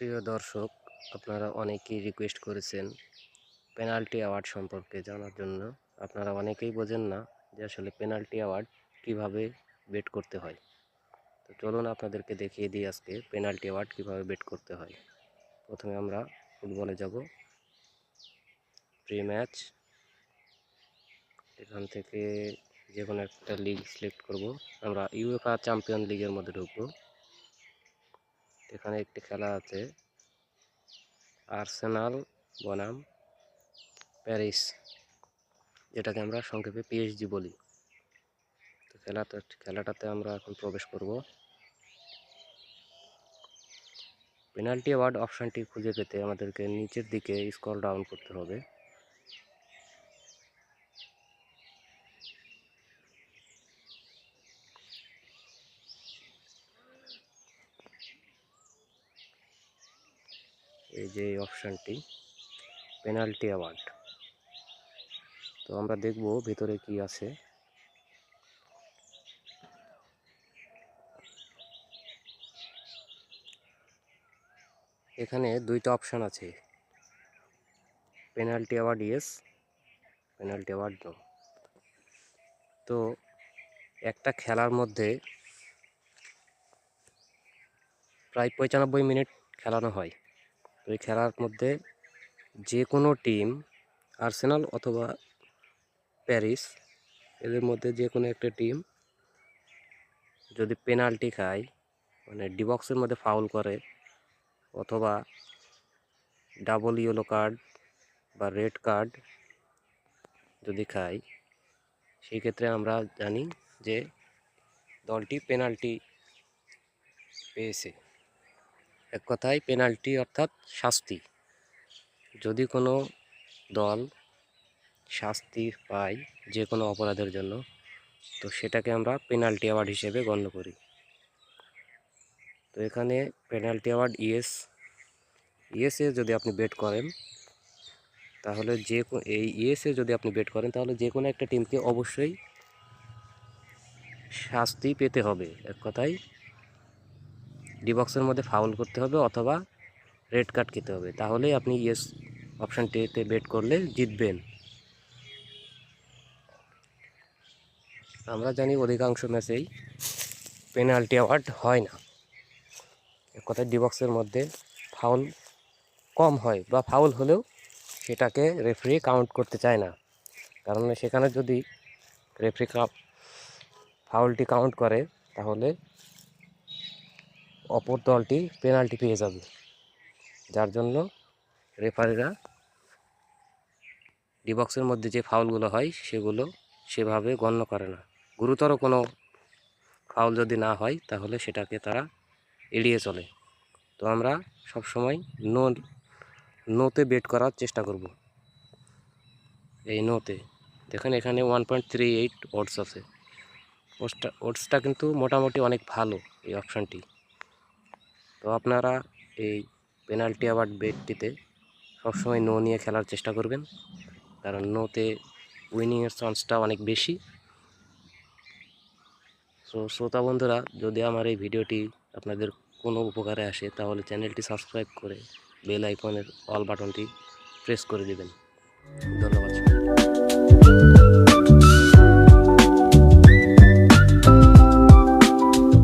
প্রিয় দর্শক, আপনারা অনেকেই রিকোয়েস্ট করেছেন পেনাল্টি অ্যাওয়ার্ড সম্পর্কে জানার জন্য। আপনারা অনেকেই বোঝেন না যে আসলে পেনাল্টি অ্যাওয়ার্ড কিভাবে বেট করতে হয়। তো চলুন আপনাদেরকে দেখিয়ে দিই আজকে পেনাল্টি অ্যাওয়ার্ড কিভাবে বেট করতে হয়। প্রথমে আমরা ফুটবলে যাব, প্রি ম্যাচ। এখান থেকে যে কোনো একটা লিগ সিলেক্ট করব। আমরা ইউএফা চ্যাম্পিয়ন লিগের মধ্যে ঢুকবো। এখানে একটি খেলা আছে, আর্সেনাল বনাম প্যারিস, যেটাকে আমরা সংক্ষেপে পিএসজি বলি। তো খেলাটাতে আমরা এখন প্রবেশ করব। পেনাল্টি অ্যাওয়ার্ড অপশানটি খুঁজে পেতে আমাদেরকে নিচের দিকে স্ক্রল ডাউন করতে হবে। এই যে এই অপশানটি পেনাল্টি অ্যাওয়ার্ড, তো আমরা দেখব ভিতরে কি আছে। এখানে দুইটা অপশান আছে, penalty award yes, penalty award no. তো একটা খেলার মধ্যে প্রায় 95 মিনিট খেলানো হয়। তো এই খেলার মধ্যে যে কোনো টিম, আর্সেনাল অথবা প্যারিস, এদের মধ্যে যে কোনো একটা টিম যদি পেনাল্টি খায়, মানে ডি বক্সের মধ্যে ফাউল করে অথবা ডাবল ইয়েলো কার্ড বা রেড কার্ড যদি খায়, সেই ক্ষেত্রে আমরা জানি যে দলটি পেনাল্টি পেয়েছে। এক কথায় পেনাল্টি অর্থাৎ শাস্তি। যদি কোনো দল শাস্তি পায় যে কোনো অপরাধের জন্য, তো সেটাকে আমরা পেনাল্টি অ্যাওয়ার্ড হিসেবে গণ্য করি। তো এখানে পেনাল্টি অ্যাওয়ার্ড ইয়েসে যদি আপনি বেট করেন, তাহলে এই ইয়েসে যদি আপনি বেট করেন তাহলে যে কোনো একটা টিমকে অবশ্যই শাস্তি পেতে হবে। এক কথায় ডি বক্সের মধ্যে ফাউল করতে হবে অথবা রেড কার্ড খেতে হবে, তাহলেই আপনি ইয়েস অপশানটিতে বেট করলে জিতবেন। আমরা জানি অধিকাংশ ম্যাচেই পেনাল্টি অ্যাওয়ার্ড হয় না। এক কথায় ডি বক্সের মধ্যে ফাউল কম হয়, বা ফাউল হলেও সেটাকে রেফারি কাউন্ট করতে চায় না। কারণ সেখানে যদি রেফারি ফাউলটি কাউন্ট করে তাহলে অপর দলটি পেনাল্টি পেয়ে যাবে, যার জন্য রেফারিরা ডি বক্সের মধ্যে যে ফাউলগুলো হয় সেগুলো সেভাবে গণ্য করে না। গুরুতর কোনো ফাউল যদি না হয় তাহলে সেটাকে তারা এড়িয়ে চলে। তো আমরা সবসময় নোতে বেট করার চেষ্টা করব। এই নোতে দেখেন এখানে 1.38 ওডস আছে। ওডসটা কিন্তু মোটামুটি অনেক ভালো এই অপশানটি। তো আপনারা এই পেনাল্টি অ্যাওয়ার্ড বেটটিতে সবসময় নো নিয়ে খেলার চেষ্টা করবেন, কারণ নোতে উইনিংয়ের চান্সটা অনেক বেশি। সো শ্রোতা বন্ধুরা, যদি আমার এই ভিডিওটি আপনাদের কোনো উপকারে আসে তাহলে চ্যানেলটি সাবস্ক্রাইব করে বেল আইকনের অল বাটনটি প্রেস করে দেবেন। ধন্যবাদ।